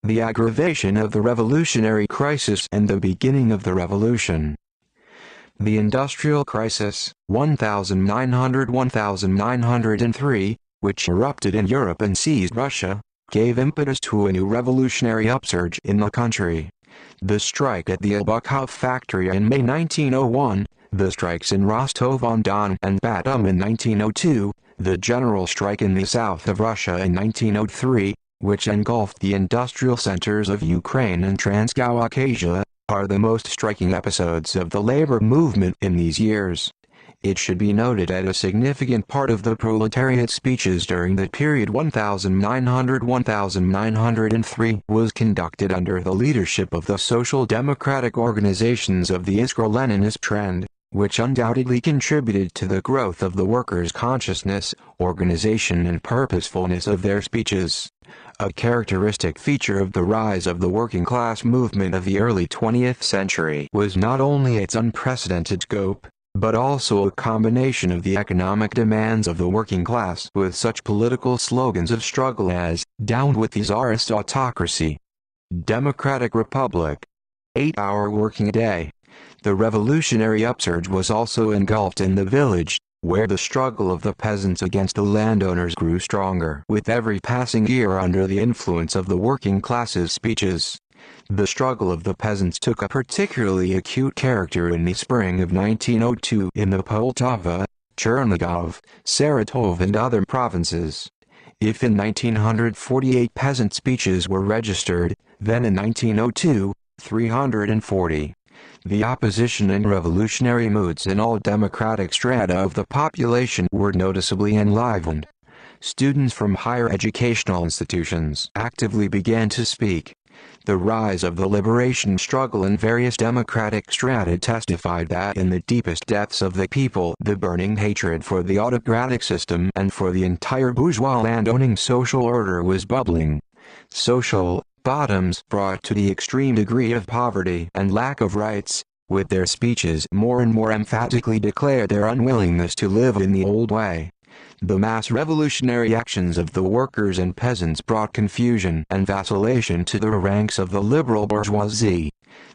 the aggravation of the revolutionary crisis and the beginning of the revolution. The industrial crisis, 1900–1903, which erupted in Europe and seized Russia, gave impetus to a new revolutionary upsurge in the country. The strike at the Obukhov factory in May 1901, the strikes in Rostov-on-Don and Batum in 1902, the general strike in the south of Russia in 1903, which engulfed the industrial centers of Ukraine and Transcaucasia, are the most striking episodes of the labor movement in these years. It should be noted that a significant part of the proletariat speeches during the period 1900–1903 was conducted under the leadership of the social democratic organizations of the Iskra-Leninist trend, which undoubtedly contributed to the growth of the workers' consciousness, organization and purposefulness of their speeches. A characteristic feature of the rise of the working class movement of the early 20th century was not only its unprecedented scope, but also a combination of the economic demands of the working class with such political slogans of struggle as, "Down with the Tsarist autocracy," "Democratic Republic," "8-hour working day." The revolutionary upsurge was also engulfed in the village, where the struggle of the peasants against the landowners grew stronger with every passing year under the influence of the working class's speeches. The struggle of the peasants took a particularly acute character in the spring of 1902 in the Poltava, Chernigov, Saratov and other provinces. If in 1948 peasant speeches were registered, then in 1902, 340. The opposition and revolutionary moods in all democratic strata of the population were noticeably enlivened. Students from higher educational institutions actively began to speak. The rise of the liberation struggle in various democratic strata testified that in the deepest depths of the people the burning hatred for the autocratic system and for the entire bourgeois landowning social order was bubbling. Social bottoms brought to the extreme degree of poverty and lack of rights, with their speeches more and more emphatically declared their unwillingness to live in the old way. The mass revolutionary actions of the workers and peasants brought confusion and vacillation to the ranks of the liberal bourgeoisie.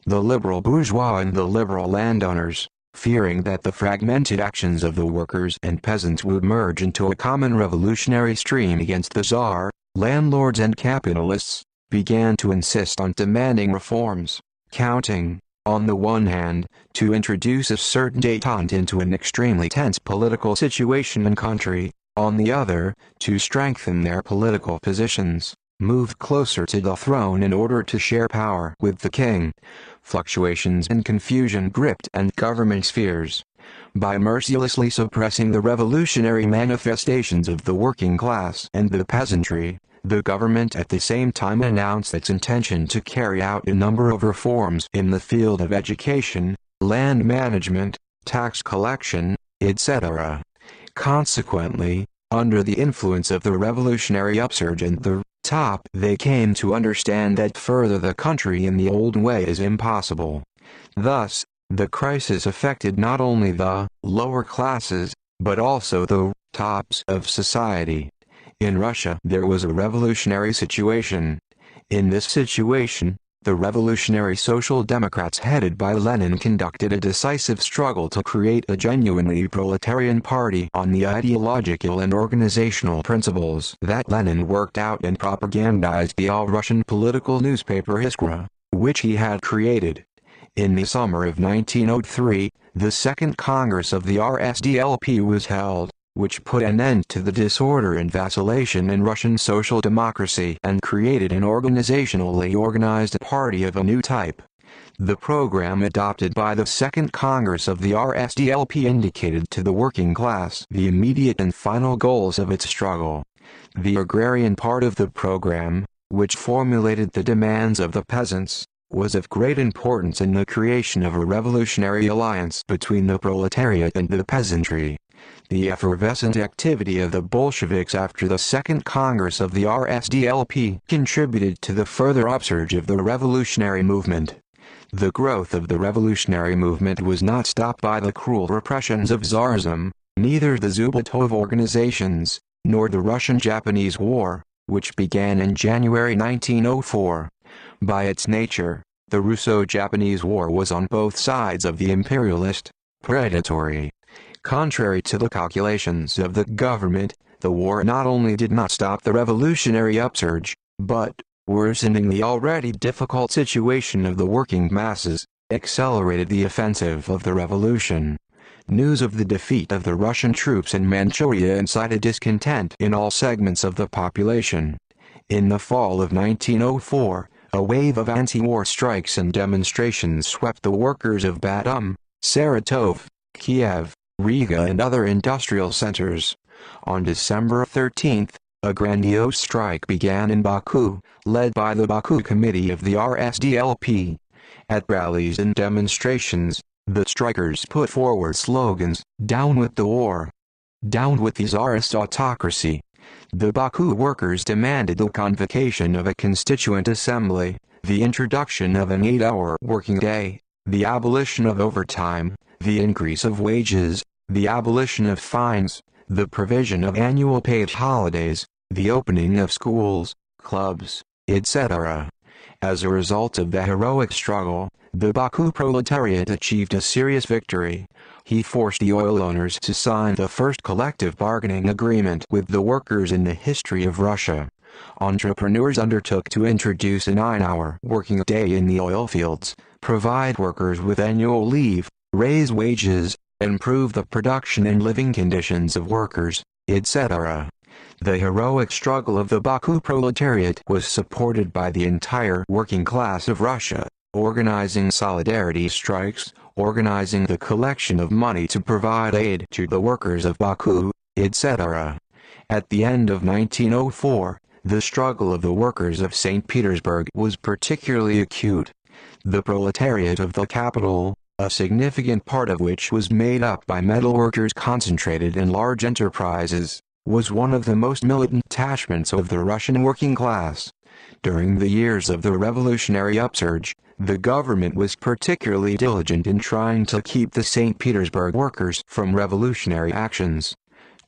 The liberal bourgeois and the liberal landowners, fearing that the fragmented actions of the workers and peasants would merge into a common revolutionary stream against the Tsar, landlords and capitalists, began to insist on demanding reforms, counting, on the one hand, to introduce a certain détente into an extremely tense political situation and country, on the other, to strengthen their political positions, move closer to the throne in order to share power with the king. Fluctuations and confusion gripped and government spheres. By mercilessly suppressing the revolutionary manifestations of the working class and the peasantry, the government at the same time announced its intention to carry out a number of reforms in the field of education, land management, tax collection, etc. Consequently, under the influence of the revolutionary upsurge and the top, they came to understand that further the country in the old way is impossible. Thus, the crisis affected not only the lower classes, but also the tops of society. In Russia there was a revolutionary situation. In this situation, the revolutionary Social Democrats headed by Lenin conducted a decisive struggle to create a genuinely proletarian party on the ideological and organizational principles that Lenin worked out and propagandized the all-Russian political newspaper Iskra, which he had created. In the summer of 1903, the Second Congress of the RSDLP was held, which put an end to the disorder and vacillation in Russian social democracy and created an organizationally organized party of a new type. The program adopted by the Second Congress of the RSDLP indicated to the working class the immediate and final goals of its struggle. The agrarian part of the program, which formulated the demands of the peasants, was of great importance in the creation of a revolutionary alliance between the proletariat and the peasantry. The effervescent activity of the Bolsheviks after the Second Congress of the RSDLP contributed to the further upsurge of the revolutionary movement. The growth of the revolutionary movement was not stopped by the cruel repressions of Tsarism, neither the Zubotov organizations, nor the Russian-Japanese War, which began in January 1904. By its nature, the Russo-Japanese War was on both sides of the imperialist, predatory. Contrary to the calculations of the government, the war not only did not stop the revolutionary upsurge, but, worsening the already difficult situation of the working masses, accelerated the offensive of the revolution. News of the defeat of the Russian troops in Manchuria incited discontent in all segments of the population. In the fall of 1904, a wave of anti-war strikes and demonstrations swept the workers of Batum, Saratov, Kiev, Riga and other industrial centers. On December 13, a grandiose strike began in Baku, led by the Baku Committee of the RSDLP. At rallies and demonstrations, the strikers put forward slogans, "Down with the war! Down with the Tsarist autocracy!" The Baku workers demanded the convocation of a constituent assembly, the introduction of an 8-hour working day, the abolition of overtime, the increase of wages, the abolition of fines, the provision of annual paid holidays, the opening of schools, clubs, etc. As a result of the heroic struggle, the Baku proletariat achieved a serious victory. He forced the oil owners to sign the first collective bargaining agreement with the workers in the history of Russia. Entrepreneurs undertook to introduce a 9-hour working day in the oil fields, provide workers with annual leave, raise wages, improve the production and living conditions of workers, etc. The heroic struggle of the Baku proletariat was supported by the entire working class of Russia, organizing solidarity strikes, organizing the collection of money to provide aid to the workers of Baku, etc. At the end of 1904, the struggle of the workers of St. Petersburg was particularly acute. The proletariat of the capital, a significant part of which was made up by metalworkers concentrated in large enterprises, was one of the most militant attachments of the Russian working class. During the years of the revolutionary upsurge, the government was particularly diligent in trying to keep the St. Petersburg workers from revolutionary actions.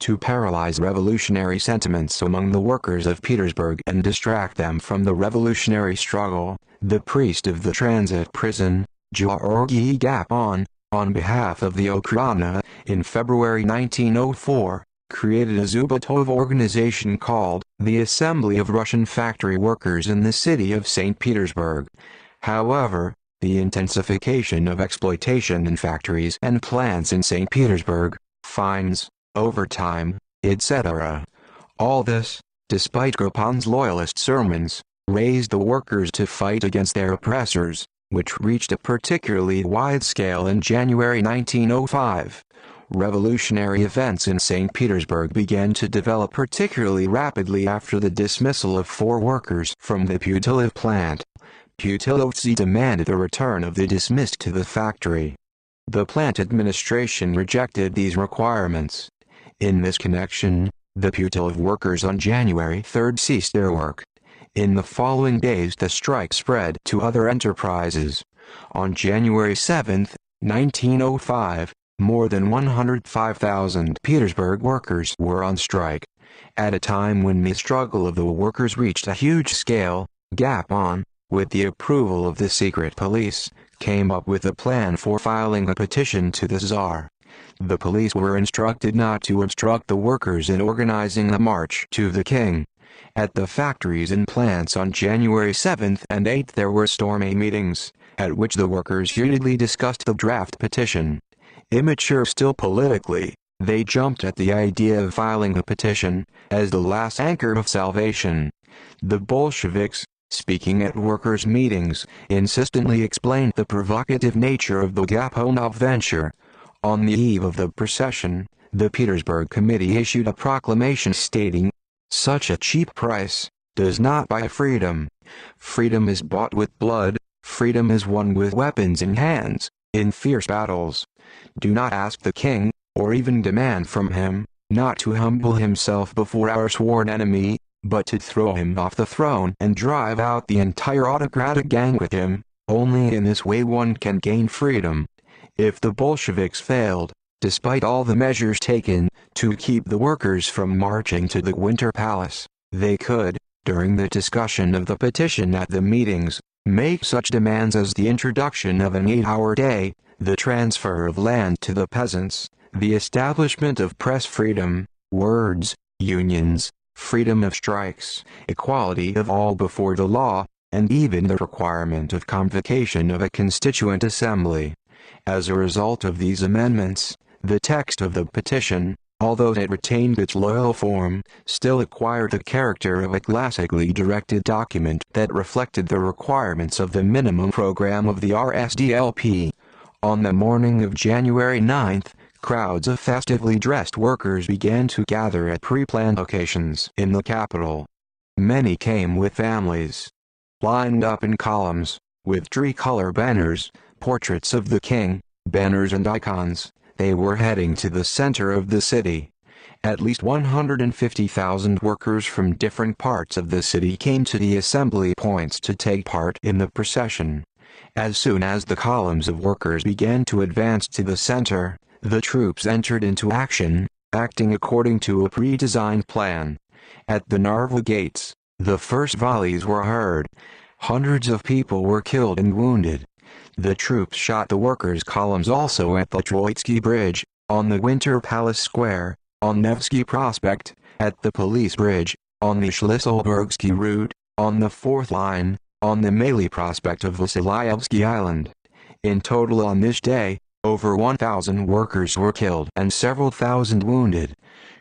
To paralyze revolutionary sentiments among the workers of Petersburg and distract them from the revolutionary struggle, the priest of the transit prison, Georgy Gapon, on behalf of the Okhrana, in February 1904, created a Zubotov organization called the Assembly of Russian Factory Workers in the city of St. Petersburg. However, the intensification of exploitation in factories and plants in St. Petersburg, fines, overtime, etc. All this, despite Gapon's loyalist sermons, raised the workers to fight against their oppressors, which reached a particularly wide scale in January 1905. Revolutionary events in St. Petersburg began to develop particularly rapidly after the dismissal of 4 workers from the Putilov plant. Putilovцы demanded the return of the dismissed to the factory. The plant administration rejected these requirements. In this connection, the Putilov workers on January 3 ceased their work. In the following days the strike spread to other enterprises. On January 7, 1905, more than 105,000 Petersburg workers were on strike. At a time when the struggle of the workers reached a huge scale, Gapon, with the approval of the secret police, came up with a plan for filing a petition to the Tsar. The police were instructed not to obstruct the workers in organizing a march to the king. At the factories and plants on January 7 and 8 there were stormy meetings, at which the workers unitedly discussed the draft petition. Immature still politically, they jumped at the idea of filing a petition, as the last anchor of salvation. The Bolsheviks, speaking at workers' meetings, insistently explained the provocative nature of the Gaponov venture. On the eve of the procession, the Petersburg Committee issued a proclamation stating, "Such a cheap price does not buy freedom. Freedom is bought with blood, freedom is won with weapons in hands, in fierce battles. Do not ask the king, or even demand from him, not to humble himself before our sworn enemy, but to throw him off the throne and drive out the entire autocratic gang with him. Only in this way one can gain freedom." If the Bolsheviks failed, despite all the measures taken, to keep the workers from marching to the Winter Palace, they could, during the discussion of the petition at the meetings, make such demands as the introduction of an 8-hour day, the transfer of land to the peasants, the establishment of press freedom, words, unions, freedom of strikes, equality of all before the law, and even the requirement of convocation of a constituent assembly. As a result of these amendments, the text of the petition, although it retained its loyal form, still acquired the character of a classically directed document that reflected the requirements of the minimum program of the RSDLP. On the morning of January 9th, crowds of festively dressed workers began to gather at pre-planned locations in the capital. Many came with families, lined up in columns, with tricolor banners, portraits of the king, banners and icons. They were heading to the center of the city. At least 150,000 workers from different parts of the city came to the assembly points to take part in the procession. As soon as the columns of workers began to advance to the center, the troops entered into action, acting according to a pre-designed plan. At the Narva gates, the first volleys were heard. Hundreds of people were killed and wounded. The troops shot the workers' columns also at the Troitsky Bridge, on the Winter Palace Square, on Nevsky Prospect, at the Police Bridge, on the Shlisselburgsky route, on the Fourth Line, on the Maley Prospect of Vasilyevsky Island. In total on this day, over 1,000 workers were killed and several thousand wounded.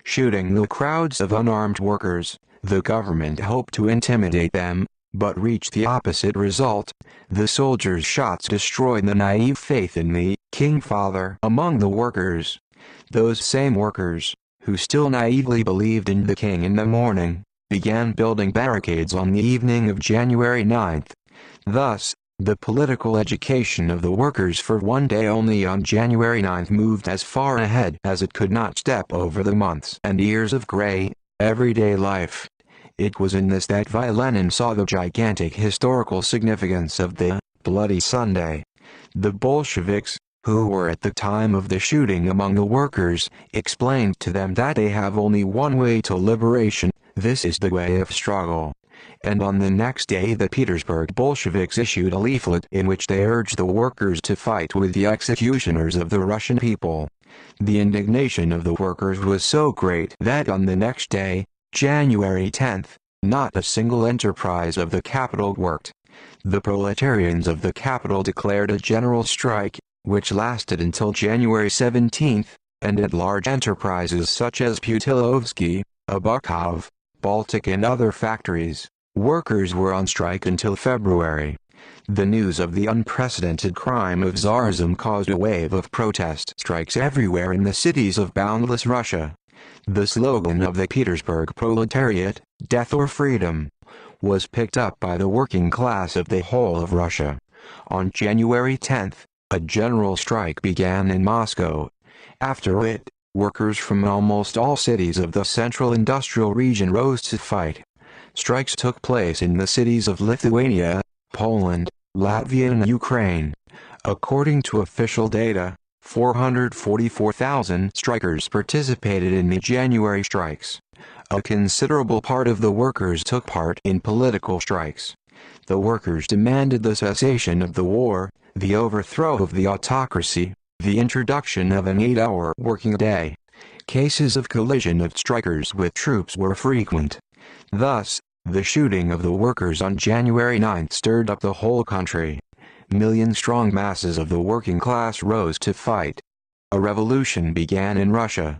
Shooting the crowds of unarmed workers, the government hoped to intimidate them, but reached the opposite result. The soldiers' shots destroyed the naive faith in the King Father among the workers. Those same workers, who still naively believed in the king in the morning, began building barricades on the evening of January 9th. Thus, the political education of the workers for one day only on January 9th moved as far ahead as it could not step over the months and years of gray, everyday life. It was in this that Lenin saw the gigantic historical significance of the Bloody Sunday. The Bolsheviks, who were at the time of the shooting among the workers, explained to them that they have only one way to liberation, this is the way of struggle. And on the next day the Petersburg Bolsheviks issued a leaflet in which they urged the workers to fight with the executioners of the Russian people. The indignation of the workers was so great that on the next day, January 10th, not a single enterprise of the capital worked. The proletarians of the capital declared a general strike, which lasted until January 17th, and at large enterprises such as Putilovsky, Abukov, Baltic and other factories, workers were on strike until February. The news of the unprecedented crime of Tsarism caused a wave of protest strikes everywhere in the cities of boundless Russia. The slogan of the Petersburg proletariat, "Death or Freedom," was picked up by the working class of the whole of Russia. On January 10th, a general strike began in Moscow. After it, workers from almost all cities of the central industrial region rose to fight. Strikes took place in the cities of Lithuania, Poland, Latvia and Ukraine. According to official data, 444,000 strikers participated in the January strikes. A considerable part of the workers took part in political strikes. The workers demanded the cessation of the war, the overthrow of the autocracy, the introduction of an 8-hour working day. Cases of collision of strikers with troops were frequent. Thus, the shooting of the workers on January 9 stirred up the whole country. Million-strong masses of the working class rose to fight. A revolution began in Russia.